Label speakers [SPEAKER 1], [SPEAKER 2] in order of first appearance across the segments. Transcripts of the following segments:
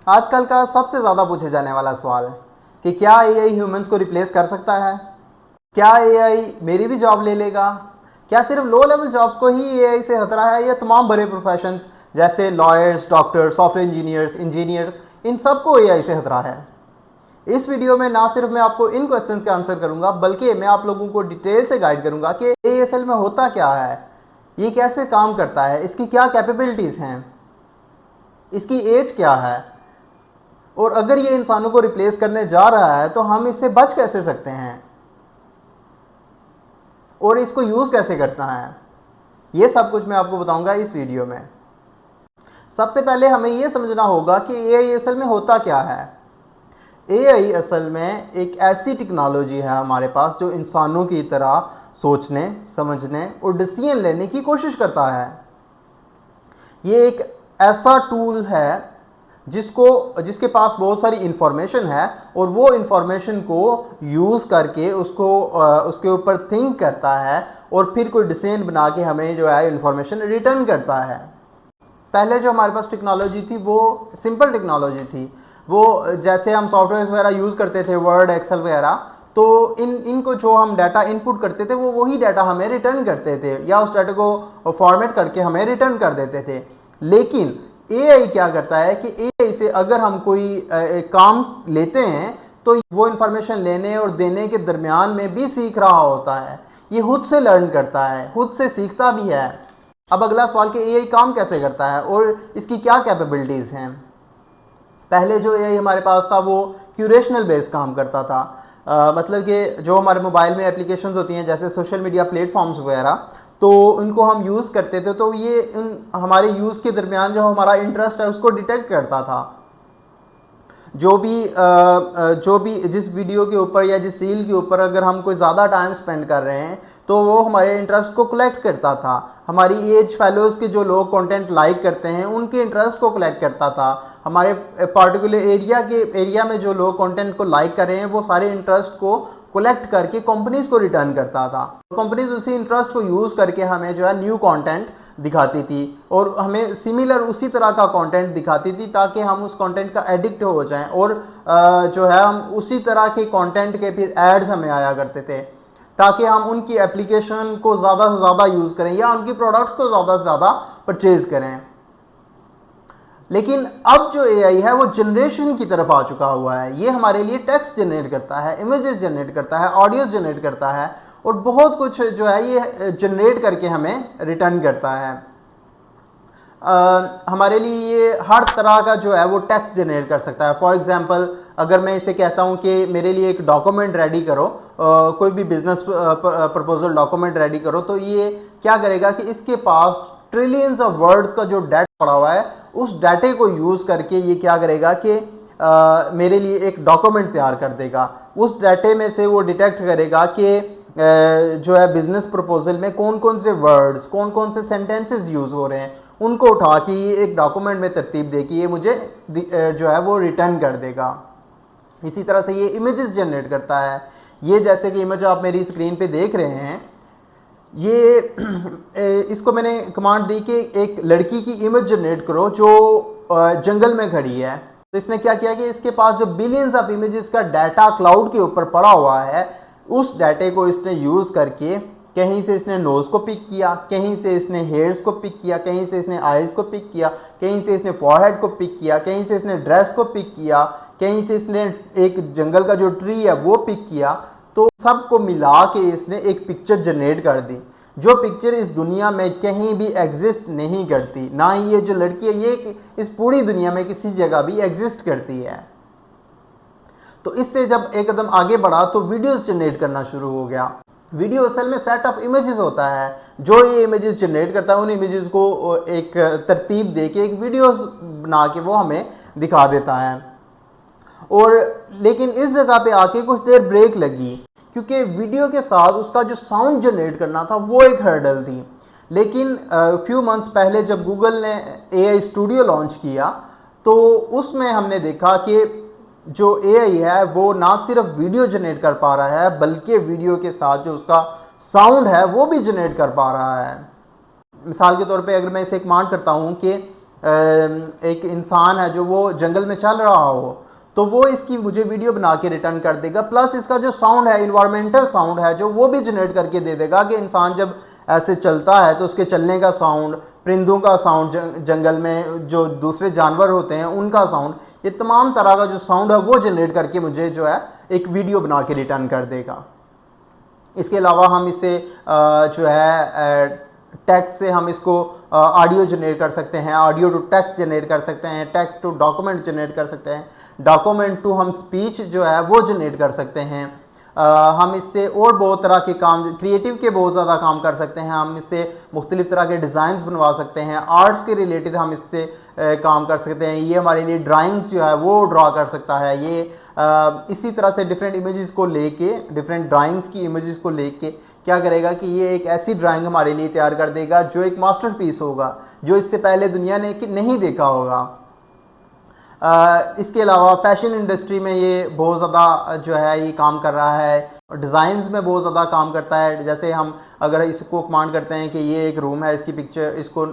[SPEAKER 1] आजकल का सबसे ज़्यादा पूछे जाने वाला सवाल है कि क्या एआई ह्यूमंस को रिप्लेस कर सकता है? क्या एआई मेरी भी जॉब ले लेगा? क्या सिर्फ लो लेवल जॉब्स को ही एआई से खतरा है या तमाम बड़े प्रोफेशंस जैसे लॉयर्स, डॉक्टर, सॉफ्टवेयर इंजीनियर्स इन सबको एआई से खतरा है? इस वीडियो में ना सिर्फ मैं आपको इन क्वेश्चंस के आंसर करूंगा बल्कि मैं आप लोगों को डिटेल से गाइड करूंगा कि एआई असल में होता क्या है, ये कैसे काम करता है, इसकी क्या कैपेबिलिटीज़ हैं, इसकी एज क्या है, और अगर ये इंसानों को रिप्लेस करने जा रहा है तो हम इससे बच कैसे सकते हैं और इसको यूज़ कैसे करना है, ये सब कुछ मैं आपको बताऊंगा इस वीडियो में। सबसे पहले हमें ये समझना होगा कि एआई असल में होता क्या है। एआई असल में एक ऐसी टेक्नोलॉजी है हमारे पास जो इंसानों की तरह सोचने, समझने और डिसीजन लेने की कोशिश करता है। ये एक ऐसा टूल है जिसके पास बहुत सारी इंफॉर्मेशन है और वो इंफॉर्मेशन को यूज़ करके उसके ऊपर थिंक करता है और फिर कोई डिसीजन बना के हमें जो है इंफॉर्मेशन रिटर्न करता है। पहले जो हमारे पास टेक्नोलॉजी थी वो सिंपल टेक्नोलॉजी थी। वो जैसे हम सॉफ्टवेयर वगैरह यूज़ करते थे, वर्ड, एक्सेल वगैरह, तो इनको जो हम डाटा इनपुट करते थे वो वही डाटा हमें रिटर्न करते थे या उस डाटा को फॉर्मेट करके हमें रिटर्न कर देते थे। लेकिन एआई क्या करता है कि एआई से अगर हम कोई काम लेते हैं तो वो इंफॉर्मेशन लेने और देने के दरमियान में भी सीख रहा होता है। ये खुद से लर्न करता है, खुद से सीखता भी है। अब अगला सवाल कि एआई काम कैसे करता है और इसकी क्या कैपेबिलिटीज़ हैं। पहले जो एआई हमारे पास था वो क्यूरेशनल बेस काम करता था। मतलब कि जो हमारे मोबाइल में एप्लीकेशंस होती हैं जैसे सोशल मीडिया प्लेटफॉर्म्स वगैरह, तो उनको हम यूज़ करते थे तो ये हमारे यूज़ के दरमियान जो हमारा इंटरेस्ट है उसको डिटेक्ट करता था। जो भी जिस वीडियो के ऊपर या जिस रील के ऊपर अगर हम कोई ज़्यादा टाइम स्पेंड कर रहे हैं तो वो हमारे इंटरेस्ट को कलेक्ट करता था। हमारी एज फैलोज़ के जो लोग कंटेंट लाइक करते हैं उनके इंटरेस्ट को कलेक्ट करता था। हमारे पार्टिकुलर एरिया में जो लोग कंटेंट को लाइक कर रहे हैं वो सारे इंटरेस्ट को कलेक्ट करके कंपनीज को रिटर्न करता था। कंपनीज उसी इंटरेस्ट को यूज़ करके हमें जो है न्यू कंटेंट दिखाती थी और हमें सिमिलर उसी तरह का कंटेंट दिखाती थी ताकि हम उस कंटेंट का एडिक्ट हो जाएं और जो है हम उसी तरह के कंटेंट के फिर एड्स हमें आया करते थे ताकि हम उनकी एप्लीकेशन को ज़्यादा से ज़्यादा यूज़ करें या उनकी प्रोडक्ट्स को ज़्यादा से ज़्यादा परचेज करें। लेकिन अब जो एआई है वो जनरेशन की तरफ आ चुका हुआ है। ये हमारे लिए टेक्स्ट जनरेट करता है, इमेजेस जनरेट करता है, ऑडियोज जनरेट करता है और बहुत कुछ जो है ये जनरेट करके हमें रिटर्न करता है। हमारे लिए ये हर तरह का जो है वो टेक्स्ट जनरेट कर सकता है। फॉर एग्जांपल अगर मैं इसे कहता हूँ कि मेरे लिए एक डॉक्यूमेंट रेडी करो, कोई भी बिजनेस प्रपोजल डॉक्यूमेंट रेडी करो, तो ये क्या करेगा कि इसके पास ट्रिलियंस ऑफ वर्ड्स का जो डाटा पड़ा हुआ है उस डाटे को यूज़ करके ये क्या करेगा कि मेरे लिए एक डॉक्यूमेंट तैयार कर देगा। उस डाटे में से वो डिटेक्ट करेगा कि जो है बिजनेस प्रपोजल में कौन कौन से वर्ड्स, कौन कौन से सेंटेंसेस यूज़ हो रहे हैं, उनको उठा के ये एक डॉक्यूमेंट में तरतीब दे के ये मुझे जो है वो रिटर्न कर देगा। इसी तरह से ये इमेजेस जनरेट करता है। ये जैसे कि इमेज आप मेरी स्क्रीन पे देख रहे हैं, ये इसको मैंने कमांड दी कि एक लड़की की इमेज जनरेट करो जो जंगल में खड़ी है। तो इसने क्या किया कि इसके पास जो बिलियंस ऑफ इमेजेस का डाटा क्लाउड के ऊपर पड़ा हुआ है उस डाटे को इसने यूज़ करके कहीं से इसने नोज को पिक किया, कहीं से इसने हेयर्स को पिक किया, कहीं से इसने आईज को पिक किया, कहीं से इसने फॉरहेड को पिक किया, कहीं से इसने ड्रेस को पिक किया, कहीं से इसने एक जंगल का जो ट्री है वो पिक किया। तो सबको मिला के इसने एक पिक्चर जनरेट कर दी जो पिक्चर इस दुनिया में कहीं भी एग्जिस्ट नहीं करती। ना ही ये जो लड़की है ये इस पूरी दुनिया में किसी जगह भी एग्जिस्ट करती है। तो इससे जब एक कदम आगे बढ़ा तो वीडियोस जनरेट करना शुरू हो गया। वीडियो असल में सेट ऑफ इमेजेस होता है। जो ये इमेजेस जनरेट करता है उन इमेजेस को एक तरतीब दे के एक वीडियो बना के वो हमें दिखा देता है। और लेकिन इस जगह पे आके कुछ देर ब्रेक लगी क्योंकि वीडियो के साथ उसका जो साउंड जनरेट करना था वो एक हर्डल थी। लेकिन फ्यू मंथ्स पहले जब गूगल ने एआई स्टूडियो लॉन्च किया तो उसमें हमने देखा कि जो एआई है वो ना सिर्फ वीडियो जनरेट कर पा रहा है बल्कि वीडियो के साथ जो उसका साउंड है वो भी जनरेट कर पा रहा है। मिसाल के तौर पे अगर मैं इसे कमांड करता हूँ कि एक इंसान है जो वो जंगल में चल रहा हो, तो वो इसकी मुझे वीडियो बना के रिटर्न कर देगा। प्लस इसका जो साउंड है, इन्वायरमेंटल साउंड है, जो वो भी जनरेट करके दे देगा कि इंसान जब ऐसे चलता है तो उसके चलने का साउंड, परिंदों का साउंड, जंगल में जो दूसरे जानवर होते हैं उनका साउंड, ये तमाम तरह का जो साउंड है वो जनरेट करके मुझे जो है एक वीडियो बना के रिटर्न कर देगा। इसके अलावा हम इसे जो है टेक्स्ट से हम इसको ऑडियो जनरेट कर सकते हैं, ऑडियो टू टेक्स्ट जनरेट कर सकते हैं, टेक्स्ट टू डॉक्यूमेंट जनरेट कर सकते हैं, डॉक्यूमेंट टू हम स्पीच जो है वो जनरेट कर सकते हैं। हम इससे और बहुत तरह के काम, क्रिएटिव के बहुत ज़्यादा काम कर सकते हैं। हम इससे मुख्तलिफ तरह के डिज़ाइंस बनवा सकते हैं, आर्ट्स के रिलेटेड हम इससे काम कर सकते हैं। ये हमारे लिए ड्राइंग्स जो है वो ड्रा कर सकता है। ये इसी तरह से डिफरेंट इमेजेस को लेके, डिफरेंट ड्राइंग्स की इमेजेस को लेके क्या करेगा कि ये एक ऐसी ड्राइंग हमारे लिए तैयार कर देगा जो एक मास्टरपीस होगा, जो इससे पहले दुनिया ने नहीं देखा होगा। इसके अलावा फैशन इंडस्ट्री में ये बहुत ज़्यादा जो है ये काम कर रहा है, डिज़ाइंस में बहुत ज़्यादा काम करता है। जैसे हम अगर इसको कमांड करते हैं कि ये एक रूम है, इसकी पिक्चर, इसको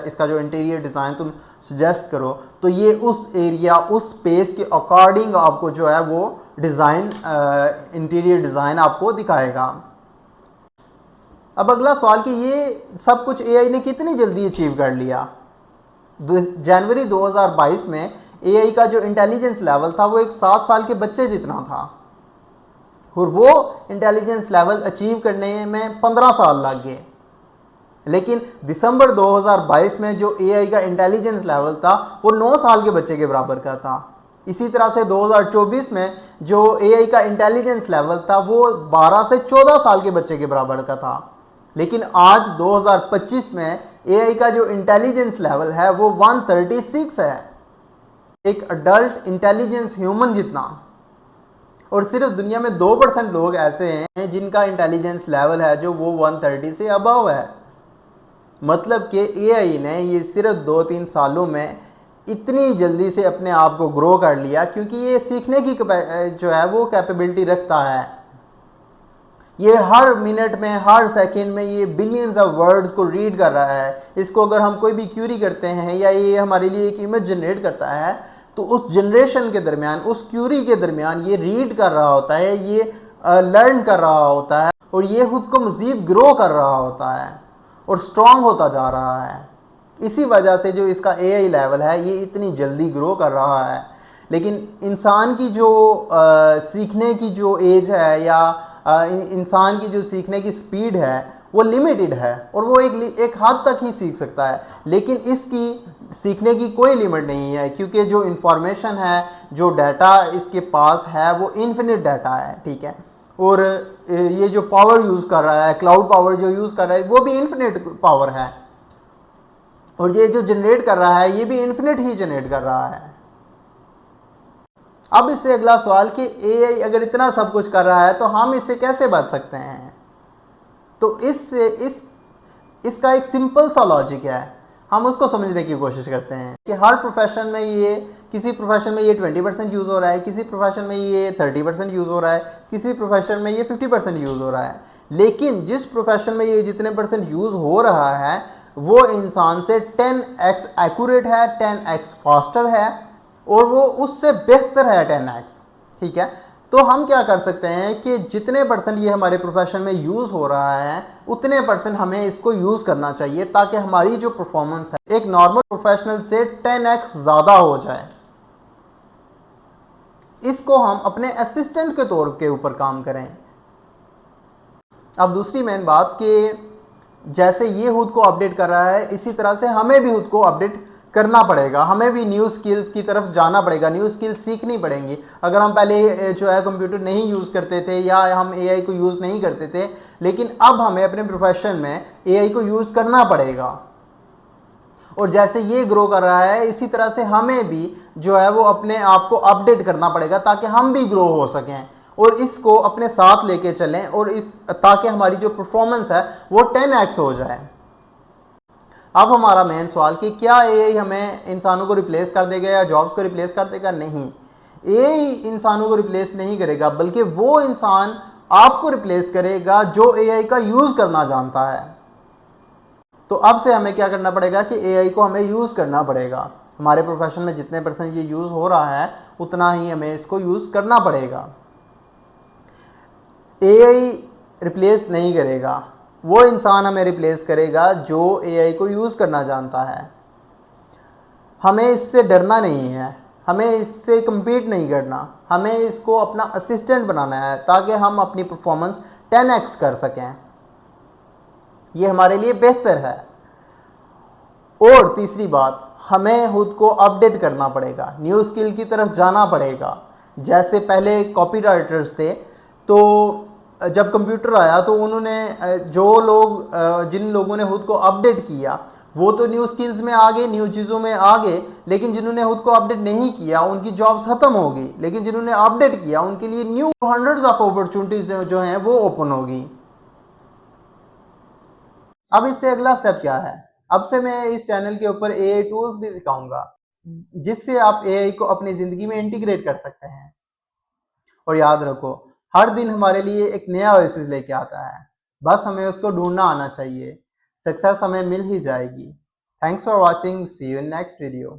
[SPEAKER 1] इसका जो इंटीरियर डिज़ाइन तुम सजेस्ट करो, तो ये उस एरिया, उस स्पेस के अकॉर्डिंग आपको जो है वो डिज़ाइन, इंटीरियर डिज़ाइन आपको दिखाएगा। अब अगला सवाल कि ये सब कुछ एआई ने कितनी जल्दी अचीव कर लिया। जनवरी 2022 में एआई का जो इंटेलिजेंस लेवल था वो एक 7 साल के बच्चे जितना था, और वो इंटेलिजेंस लेवल अचीव करने में 15 साल लग गए। लेकिन दिसंबर 2022 में जो एआई का इंटेलिजेंस लेवल था वो 9 साल के बच्चे के बराबर का था। इसी तरह से 2024 में जो एआई का इंटेलिजेंस लेवल था वो 12 से 14 साल के बच्चे के बराबर का था। लेकिन आज 2025 में एआई का जो इंटेलिजेंस लेवल है वो 136 है, एक अडल्ट इंटेलिजेंस ह्यूमन जितना। और सिर्फ दुनिया में 2% लोग ऐसे हैं जिनका इंटेलिजेंस लेवल है जो वो 130 से अबव है। मतलब कि एआई ने ये सिर्फ 2-3 सालों में इतनी जल्दी से अपने आप को ग्रो कर लिया, क्योंकि ये सीखने की जो है वो कैपेबिलिटी रखता है। ये हर मिनट में, हर सेकंड में ये बिलियंस ऑफ वर्ड्स को रीड कर रहा है। इसको अगर हम कोई भी क्यूरी करते हैं या ये हमारे लिए एक इमेज जनरेट करता है, तो उस जनरेशन के दरमियान, उस क्यूरी के दरमियान ये रीड कर रहा होता है, ये लर्न कर रहा होता है, और ये खुद को मज़ीद ग्रो कर रहा होता है और स्ट्रांग होता जा रहा है। इसी वजह से जो इसका एआई लेवल है ये इतनी जल्दी ग्रो कर रहा है। लेकिन इंसान की जो सीखने की जो एज है, या इंसान की जो सीखने की स्पीड है वो लिमिटेड है, और वो एक हद तक ही सीख सकता है। लेकिन इसकी सीखने की कोई लिमिट नहीं है, क्योंकि जो इंफॉर्मेशन है, जो डाटा इसके पास है वो इन्फिनिट डाटा है, ठीक है। और ये जो पावर यूज़ कर रहा है, क्लाउड पावर जो यूज़ कर रहा है, वो भी इन्फिनिट पावर है। और ये जो जनरेट कर रहा है ये भी इन्फिनिट ही जनरेट कर रहा है। अब इससे अगला सवाल कि एआई अगर इतना सब कुछ कर रहा है तो हम इससे कैसे बच सकते हैं। तो इसका एक सिंपल सा लॉजिक है, हम उसको समझने की कोशिश करते हैं कि हर प्रोफेशन में ये, किसी प्रोफेशन में ये 20% यूज़ हो रहा है, किसी प्रोफेशन में ये 30% यूज़ हो रहा है, किसी प्रोफेशन में ये 50% यूज़ हो रहा है। लेकिन जिस प्रोफेशन में ये जितने % यूज़ हो रहा है वो इंसान से 10x एक्यूरेट है, 10x फास्टर है, और वो उससे बेहतर है 10x, ठीक है। तो हम क्या कर सकते हैं कि जितने % ये हमारे प्रोफेशन में यूज़ हो रहा है उतने % हमें इसको यूज़ करना चाहिए, ताकि हमारी जो परफॉर्मेंस है एक नॉर्मल प्रोफेशनल से 10x ज़्यादा हो जाए। इसको हम अपने असिस्टेंट के तौर के ऊपर काम करें। अब दूसरी मेन बात कि जैसे ये खुद को अपडेट कर रहा है, इसी तरह से हमें भी खुद को अपडेट करना पड़ेगा। हमें भी न्यू स्किल्स की तरफ जाना पड़ेगा, न्यू स्किल्स सीखनी पड़ेंगी। अगर हम पहले जो है कंप्यूटर नहीं यूज़ करते थे या हम एआई को यूज़ नहीं करते थे, लेकिन अब हमें अपने प्रोफेशन में एआई को यूज़ करना पड़ेगा। और जैसे ये ग्रो कर रहा है, इसी तरह से हमें भी जो है वो अपने आप को अपडेट करना पड़ेगा, ताकि हम भी ग्रो हो सकें और इसको अपने साथ लेके चलें, और ताकि हमारी जो परफॉर्मेंस है वो 10x हो जाए। अब हमारा मेन सवाल कि क्या एआई हमें इंसानों को रिप्लेस कर देगा या जॉब्स को रिप्लेस कर देगा। नहीं, एआई इंसानों को रिप्लेस नहीं करेगा, बल्कि वो इंसान आपको रिप्लेस करेगा जो एआई का यूज़ करना जानता है। तो अब से हमें क्या करना पड़ेगा कि एआई को हमें यूज़ करना पड़ेगा। हमारे प्रोफेशन में जितने परसेंट ये यूज़ हो रहा है उतना ही हमें इसको यूज़ करना पड़ेगा। एआई रिप्लेस नहीं करेगा, वो इंसान हमें रिप्लेस करेगा जो एआई को यूज़ करना जानता है। हमें इससे डरना नहीं है, हमें इससे कम्पीट नहीं करना, हमें इसको अपना असिस्टेंट बनाना है ताकि हम अपनी परफॉर्मेंस 10x कर सकें। ये हमारे लिए बेहतर है। और तीसरी बात, हमें खुद को अपडेट करना पड़ेगा, न्यू स्किल की तरफ जाना पड़ेगा। जैसे पहले कॉपी राइटर्स थे, तो जब कंप्यूटर आया तो उन्होंने जो लोग जिन लोगों ने खुद को अपडेट किया वो तो न्यू स्किल्स में आ गए, न्यू चीज़ों में आ गए, लेकिन जिन्होंने खुद को अपडेट नहीं किया उनकी जॉब्स खत्म हो गई। लेकिन जिन्होंने अपडेट किया उनके लिए न्यू हंड्रेड्स ऑफ अपॉर्चुनिटीज जो हैं वो ओपन होगी। अब इससे अगला स्टेप क्या है? अब से मैं इस चैनल के ऊपर एआई टूल्स भी सिखाऊंगा जिससे आप एआई को अपनी ज़िंदगी में इंटीग्रेट कर सकते हैं। और याद रखो, हर दिन हमारे लिए एक नया ओएसिस लेके आता है, बस हमें उसको ढूंढना आना चाहिए। सक्सेस हमें मिल ही जाएगी। Thanks for watching, see you in next video.